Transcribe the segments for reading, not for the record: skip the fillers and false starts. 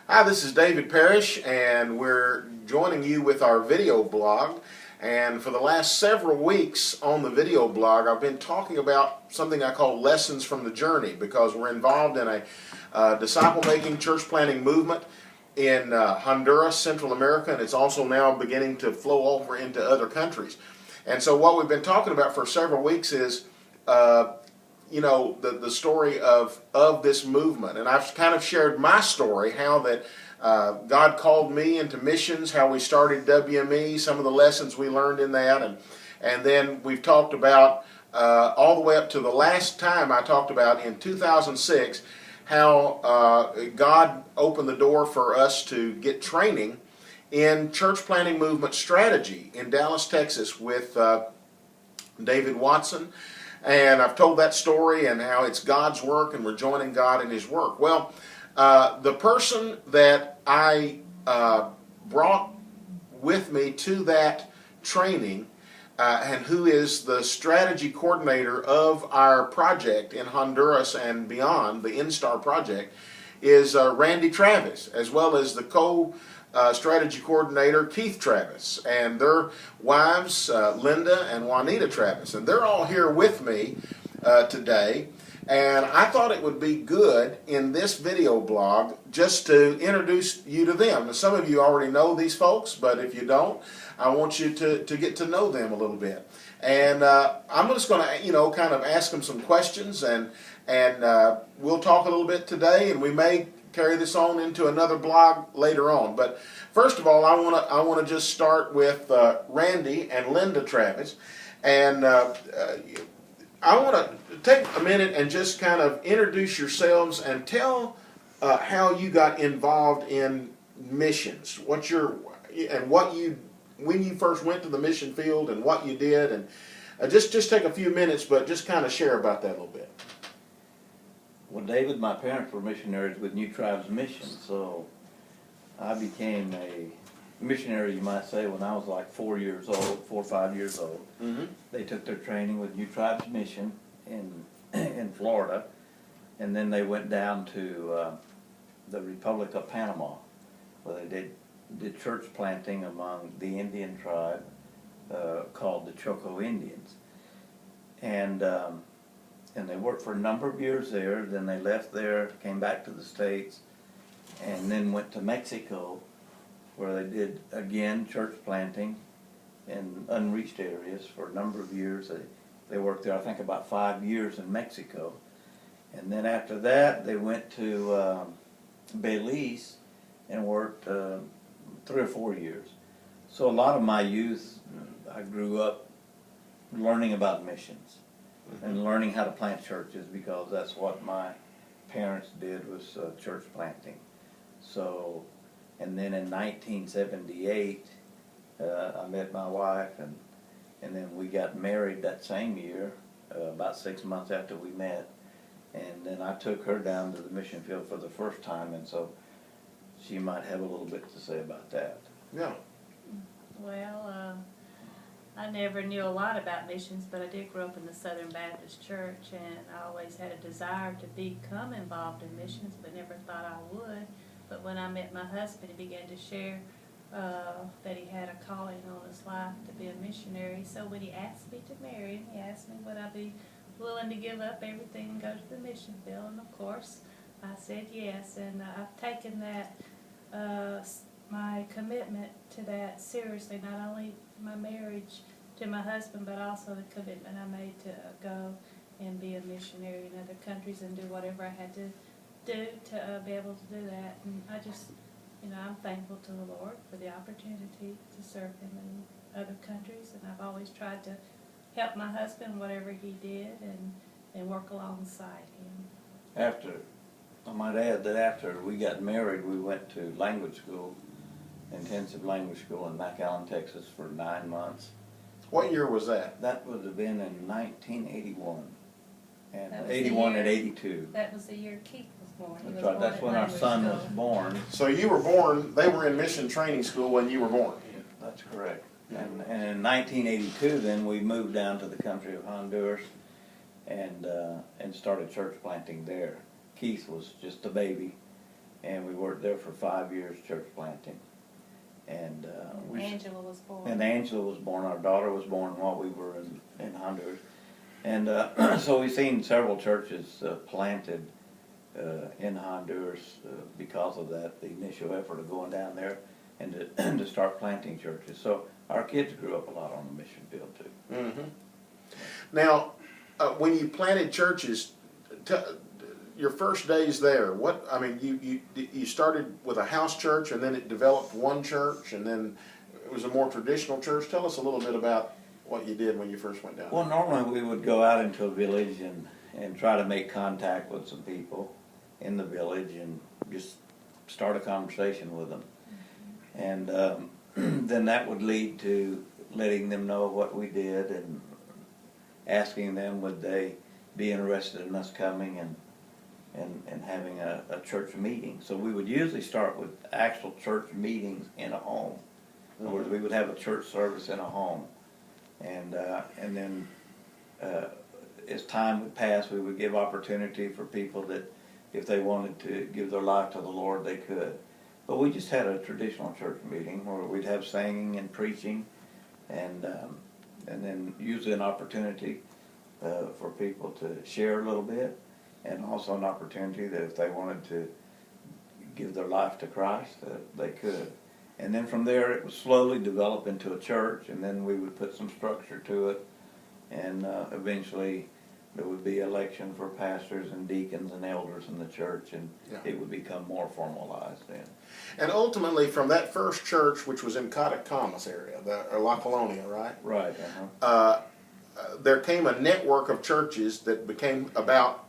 Hi, this is David Parrish, and we're joining you with our video blog. And for the last several weeks on the video blog, I've been talking about something I call Lessons from the Journey, because we're involved in a disciple-making, church-planting movement in Honduras, Central America, and it's also now beginning to flow over into other countries. And so what we've been talking about for several weeks is the story of this movement. And I've kind of shared my story, how that God called me into missions, how we started WME, some of the lessons we learned in that, and then we've talked about all the way up to the last time I talked about in 2006, how God opened the door for us to get training in church planting movement strategy in Dallas, Texas with David Watson. And I've told that story and how it's God's work and we're joining God in His work. Well, the person that I brought with me to that training and who is the strategy coordinator of our project in Honduras and beyond, the Instar project, is Randy Travis, as well as the strategy coordinator Keith Travis, and their wives Linda and Juanita Travis, and they're all here with me today. And I thought it would be good in this video blog just to introduce you to them. And some of you already know these folks, but if you don't, I want you to get to know them a little bit. And I'm just going to kind of ask them some questions, and we'll talk a little bit today, and we may carry this on into another blog later on. But first of all, I want to just start with Randy and Linda Travis, and I want to take a minute and just kind of introduce yourselves and tell how you got involved in missions. When you first went to the mission field and what you did, and just take a few minutes, but just kind of share about that a little bit. Well, David, my parents were missionaries with New Tribes Mission, so I became a missionary, you might say, when I was like 4 or 5 years old. Mm-hmm. They took their training with New Tribes Mission in Florida, and then they went down to the Republic of Panama, where they did church planting among the Indian tribe called the Choco Indians. And they worked for a number of years there. Then they left there, came back to the States, and then went to Mexico, where they did, again, church planting in unreached areas for a number of years. They worked there, I think, about 5 years in Mexico. And then after that, they went to Belize and worked 3 or 4 years. So a lot of my youth, I grew up learning about missions and learning how to plant churches, because that's what my parents did, was church planting. So, and then in 1978, I met my wife, and then we got married that same year, about 6 months after we met. And then I took her down to the mission field for the first time, and so she might have a little bit to say about that. Yeah. Well, I never knew a lot about missions, but I did grow up in the Southern Baptist Church, and I always had a desire to become involved in missions, but never thought I would. But when I met my husband, he began to share that he had a calling on his life to be a missionary. So when he asked me to marry him, he asked me would I be willing to give up everything and go to the mission field, and of course I said yes. And I've taken that, my commitment to that seriously, not only my marriage to my husband, but also the commitment I made to go and be a missionary in other countries and do whatever I had to do to be able to do that. And I just, I'm thankful to the Lord for the opportunity to serve Him in other countries, and I've always tried to help my husband whatever he did and work alongside him. I might add that after we got married, we went to language school, intensive language school in McAllen, Texas for 9 months. What year was that? That would have been in 1981, and That was 81 and 82. That was the year Keith was born. That's right. That's when our son was born. So you were born, they were in mission training school when you were born. That's correct. And in 1982, then we moved down to the country of Honduras, and started church planting there. Keith was just a baby, and we worked worked there for 5 years church planting. And Angela was born. and Angela was born. Our daughter was born while we were in Honduras. And so we've seen several churches planted in Honduras because of that, the initial effort of going down there and to start planting churches. So our kids grew up a lot on the mission field too. Mm-hmm. Now, when you planted churches, your first days there, what, I mean, you started with a house church and then it developed one church and then it was a more traditional church. Tell us a little bit about what you did when you first went down. Well, normally we would go out into a village and try to make contact with some people in the village and just start a conversation with them. And then that would lead to letting them know what we did and asking them would they be interested in us coming and having a church meeting. So we would usually start with actual church meetings in a home. In other words, we would have a church service in a home. And then as time would pass, we would give opportunity for people that if they wanted to give their life to the Lord, they could. But we just had a traditional church meeting where we'd have singing and preaching, and then usually an opportunity for people to share a little bit, and also an opportunity that if they wanted to give their life to Christ, they could. And then from there, it would slowly develop into a church, and then we would put some structure to it, and eventually there would be election for pastors and deacons and elders in the church, and it would become more formalized then. And ultimately, from that first church, which was in Catacamas area, or La Colonia, right? Right. There came a network of churches that became about,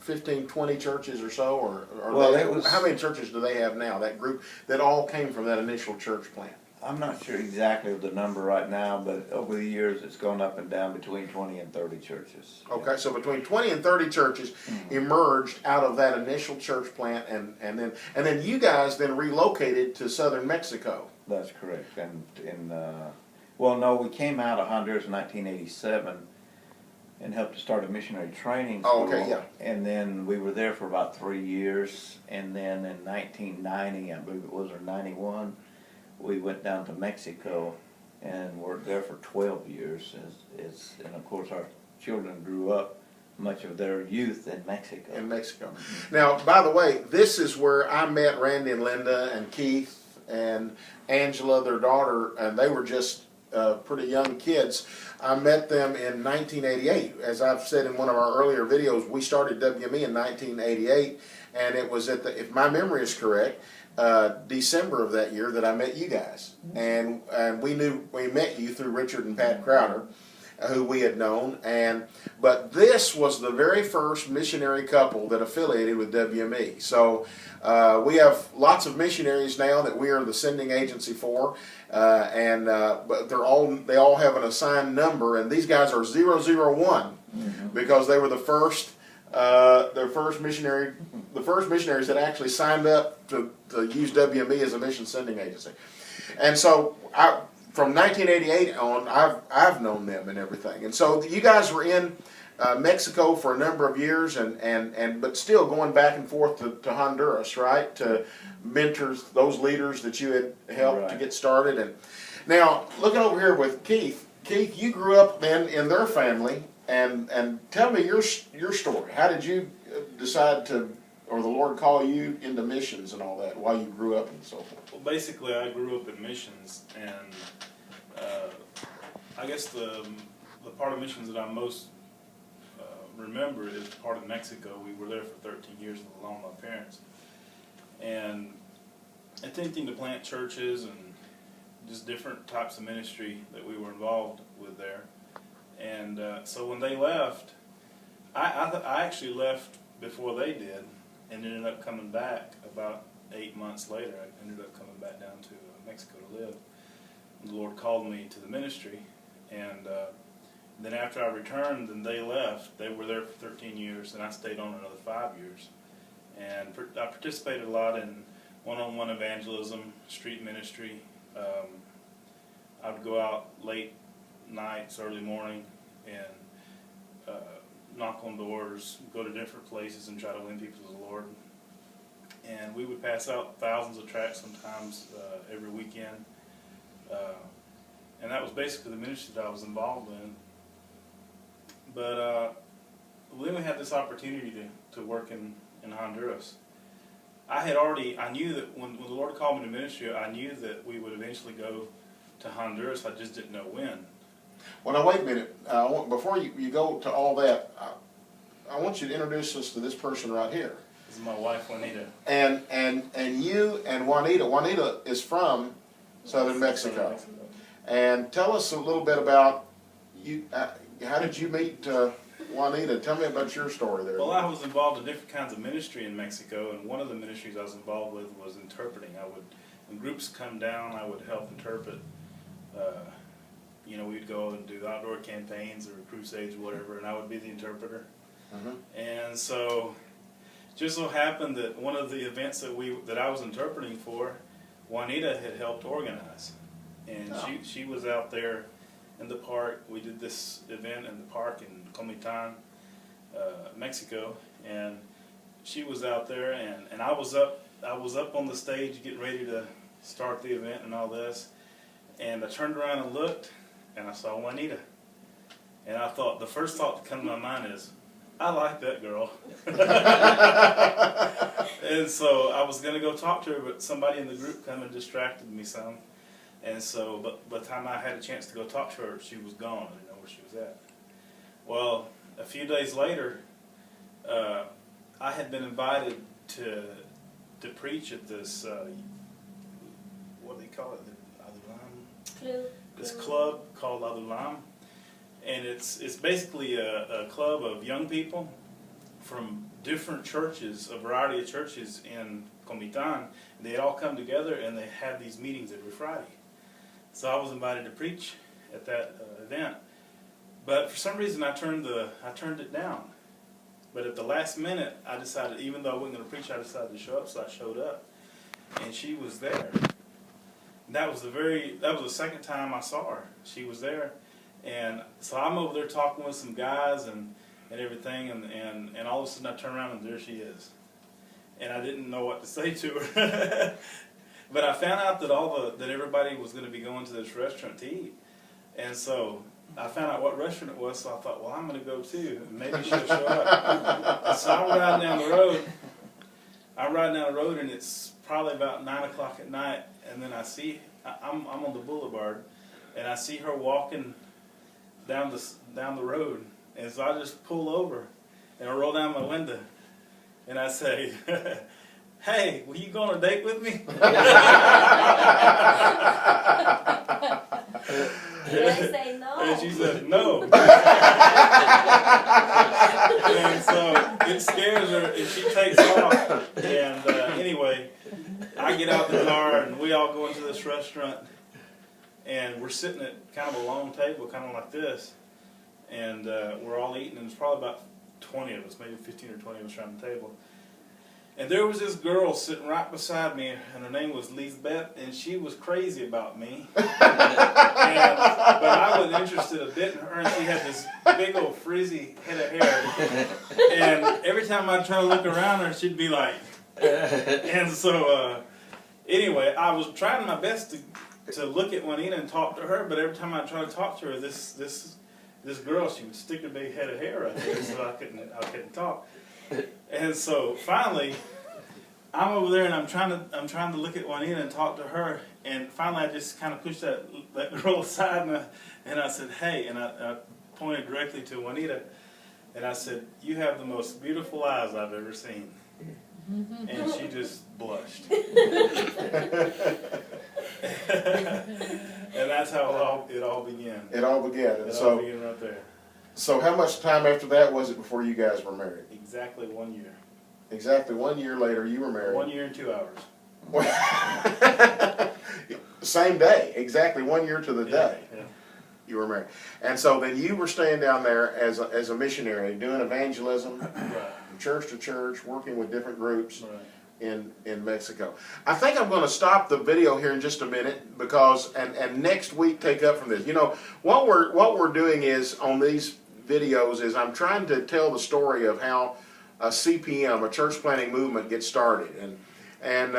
15, 20 churches or so? Or Well, how many churches do they have now, that group that all came from that initial church plant? I'm not sure exactly of the number right now, but over the years it's gone up and down between 20 and 30 churches. Okay, so between 20 and 30 churches emerged out of that initial church plant, and then you guys then relocated to southern Mexico. That's correct. Well, no, we came out of Honduras in 1987 and helped to start a missionary training school. Oh, okay, yeah. And then we were there for about 3 years, and then in 1990, I believe it was, or 91, we went down to Mexico and worked there for 12 years. And of course our children grew up much of their youth in Mexico. Now, by the way, this is where I met Randy and Linda and Keith and Angela, their daughter, and they were just pretty young kids. I met them in 1988. As I've said in one of our earlier videos, we started WME in 1988, and it was at if my memory is correct, December of that year that I met you guys, and we met you through Richard and Pat Crowder, who we had known, but this was the very first missionary couple that affiliated with WME. So we have lots of missionaries now that we are the sending agency for, but they all have an assigned number, and these guys are 001 because they were the first missionaries that actually signed up to use WME as a mission sending agency. And so from 1988 on, I've known them and everything. And so you guys were in Mexico for a number of years, but still going back and forth to Honduras, right? To mentor those leaders that you had helped to get started. And now looking over here with Keith. Keith, you grew up then in their family. And tell me your story. How did you decide or the Lord call you into missions and all that while you grew up and so forth? Well, basically, I grew up in missions, and I guess the part of missions that I most remember is part of Mexico. We were there for 13 years along with my parents, and attempting to plant churches and just different types of ministry that we were involved with there. And so when they left, I actually left before they did, and ended up coming back about 8 months later. I ended up coming back down to Mexico to live. The Lord called me to the ministry, and then after I returned and they left, they were there for 13 years, and I stayed on another 5 years. And I participated a lot in one-on-one evangelism, street ministry. I would go out late nights, early morning, and knock on doors, go to different places and try to win people to the Lord. and we would pass out thousands of tracts sometimes every weekend. And that was basically the ministry that I was involved in. But then we had this opportunity to work in Honduras. I knew that when the Lord called me to ministry, I knew that we would eventually go to Honduras. I just didn't know when. Well, now wait a minute. Before you go to all that, I want you to introduce us to this person right here. This is my wife, Juanita. And you and Juanita. Juanita is from southern Mexico. And tell us a little bit about you. How did you meet Juanita? Tell me about your story there. Well, I was involved in different kinds of ministry in Mexico, and one of the ministries I was involved with was interpreting. When groups come down, I would help interpret. We'd go and do outdoor campaigns or crusades or whatever, and I would be the interpreter. And so, just so happened that one of the events that I was interpreting for, Juanita had helped organize, and she was out there in the park. We did this event in the park in Comitán, Mexico, and she was out there, and I was up on the stage getting ready to start the event and all this, and I turned around and looked, and I saw Juanita, and I thought, the first thought to come to my mind is, I like that girl. And so I was going to go talk to her, but somebody in the group come and distracted me some. And so, but by the time I had a chance to go talk to her, she was gone. I didn't know where she was at. Well, a few days later, I had been invited to preach at this, what do they call it? This club called Adulam. And it's basically a club of young people from different churches, a variety of churches in Comitán. They all come together and they have these meetings every Friday. So I was invited to preach at that event, but for some reason I turned it down. But at the last minute, I decided, even though I wasn't going to preach, I decided to show up. So I showed up, and she was there. And that was the second time I saw her. She was there, and so I'm over there talking with some guys and everything, and all of a sudden I turn around and there she is, and I didn't know what to say to her. But I found out that everybody was going to be going to this restaurant to eat, and so I found out what restaurant it was. So I thought, well, I'm going to go too, and maybe she'll show up. And so I'm riding down the road, and it's probably about 9 o'clock at night, and then I'm on the boulevard, and I see her walking down the road, and so I just pull over, and I roll down my window, and I say, "Hey, will you go on a date with me?" Did I say no? And she said, "No." And so it scares her, and she takes off. And anyway, I get out the car, and we all go into this restaurant, and we're sitting at kind of a long table, kind of like this, and we're all eating, and there's probably about 20 of us, maybe 15 or 20 of us around the table. And there was this girl sitting right beside me, and her name was Lisbeth, and she was crazy about me. But I was interested a bit in her, and she had this big old frizzy head of hair. And every time I'd try to look around her, she'd be like, and so anyway, I was trying my best to look at Juanita and talk to her, but every time I tried to talk to her, this girl, she would stick her big head of hair right there, so I couldn't talk. And so finally, I'm over there and I'm trying to look at Juanita and talk to her, and finally I just kind of pushed that girl aside, and I said, "Hey," and I pointed directly to Juanita, and I said, "You have the most beautiful eyes I've ever seen." And she just blushed. And that's how it all began. It all began. It all began right there. So how much time after that was it before you guys were married? Exactly 1 year. Exactly 1 year later, you were married. 1 year and 2 hours. Same day, exactly 1 year to the day. Yeah. You were married. And so then you were staying down there as a missionary, doing evangelism, Right. church to church, working with different groups Right. in Mexico. I think I'm going to stop the video here in just a minute because and next week take up from this. You know, what we're doing is on these videos is I'm trying to tell the story of how a CPM, a church planting movement, gets started. And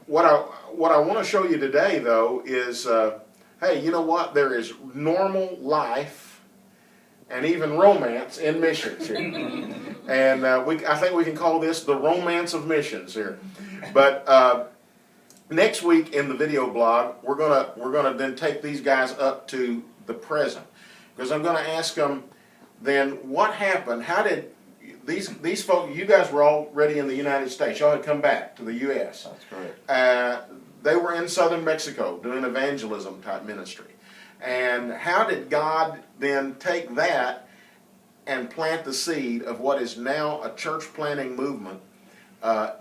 what I want to show you today, though, is hey, you know what? There is normal life and even romance in missions here. And I think we can call this the romance of missions here. But next week in the video blog, we're gonna then take these guys up to the present, because I'm gonna ask them then what happened. How did these folks? You guys were already in the United States. Y'all had come back to the U.S. That's correct. They were in southern Mexico doing evangelism type ministry. And how did God then take that and plant the seed of what is now a church planting movement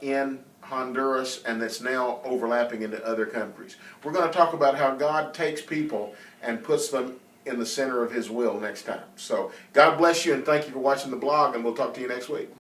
in Honduras, and that's now overlapping into other countries? We're going to talk about how God takes people and puts them in the center of His will next time. So God bless you, and thank you for watching the blog, and we'll talk to you next week.